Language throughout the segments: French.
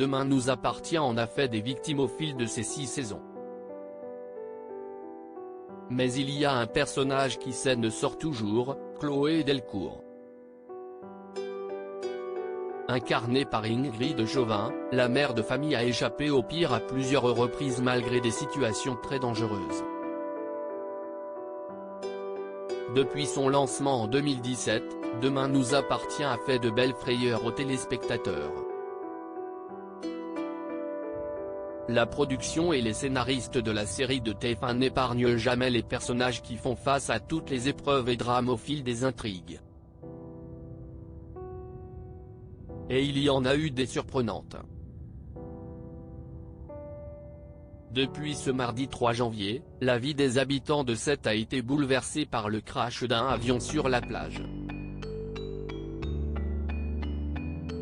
Demain nous appartient en a fait des victimes au fil de ces 6 saisons. Mais il y a un personnage qui sort toujours, Chloé Delcourt. Incarnée par Ingrid Chauvin, la mère de famille a échappé au pire à plusieurs reprises malgré des situations très dangereuses. Depuis son lancement en 2017, Demain nous appartient a fait de belles frayeurs aux téléspectateurs. La production et les scénaristes de la série de TF1 n'épargnent jamais les personnages qui font face à toutes les épreuves et drames au fil des intrigues. Et il y en a eu des surprenantes. Depuis ce mardi 3 janvier, la vie des habitants de Sète a été bouleversée par le crash d'un avion sur la plage.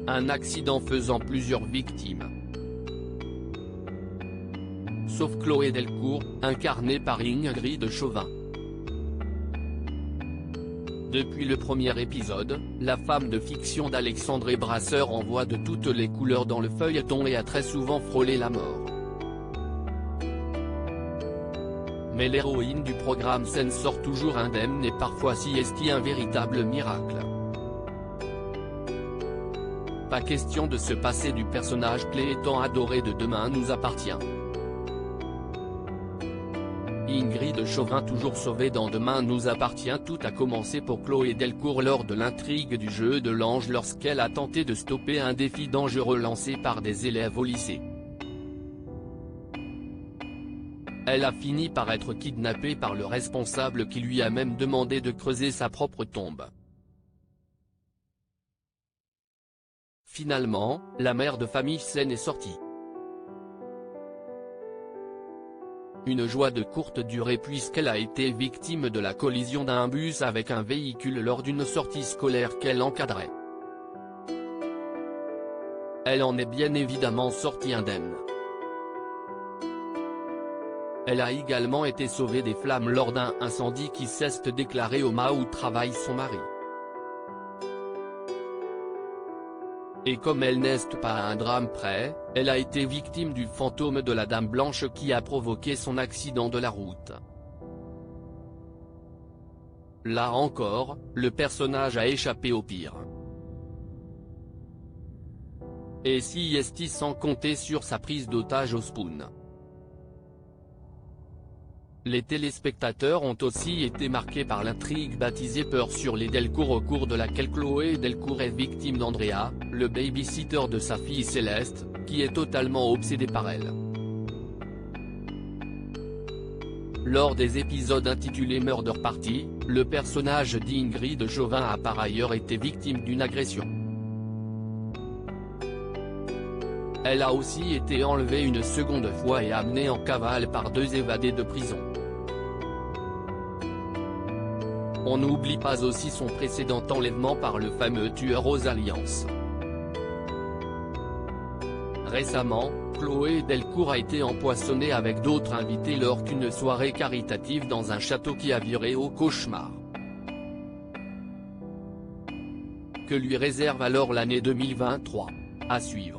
Un accident faisant plusieurs victimes. Sauf Chloé Delcourt, incarnée par Ingrid Chauvin. Depuis le premier épisode, la femme de fiction d'Alexandre Brasseur envoie de toutes les couleurs dans le feuilleton et a très souvent frôlé la mort. Mais l'héroïne du programme sort toujours indemne et parfois si est-il un véritable miracle. Pas question de se passer du personnage clé et tant adoré de Demain nous appartient. Ingrid Chauvin toujours sauvée dans Demain nous appartient. Tout a commencé pour Chloé Delcourt lors de l'intrigue du jeu de l'ange lorsqu'elle a tenté de stopper un défi dangereux lancé par des élèves au lycée. Elle a fini par être kidnappée par le responsable qui lui a même demandé de creuser sa propre tombe. Finalement, la mère de famille saine est sortie. Une joie de courte durée puisqu'elle a été victime de la collision d'un bus avec un véhicule lors d'une sortie scolaire qu'elle encadrait. Elle en est bien évidemment sortie indemne. Elle a également été sauvée des flammes lors d'un incendie qui s'est déclaré au mât où travaille son mari. Et comme elle n'est pas à un drame près, elle a été victime du fantôme de la Dame Blanche qui a provoqué son accident de la route. Là encore, le personnage a échappé au pire. Et si est sans compter sur sa prise d'otage au Spoon. Les téléspectateurs ont aussi été marqués par l'intrigue baptisée Peur sur les Delcourt au cours de laquelle Chloé Delcourt est victime d'Andrea, le baby-sitter de sa fille Céleste, qui est totalement obsédé par elle. Lors des épisodes intitulés Murder Party, le personnage d'Ingrid Chauvin a par ailleurs été victime d'une agression. Elle a aussi été enlevée une seconde fois et amenée en cavale par 2 évadés de prison. On n'oublie pas aussi son précédent enlèvement par le fameux tueur aux alliances. Récemment, Chloé Delcourt a été empoisonnée avec d'autres invités lors d'une soirée caritative dans un château qui a viré au cauchemar. Que lui réserve alors l'année 2023 ? À suivre.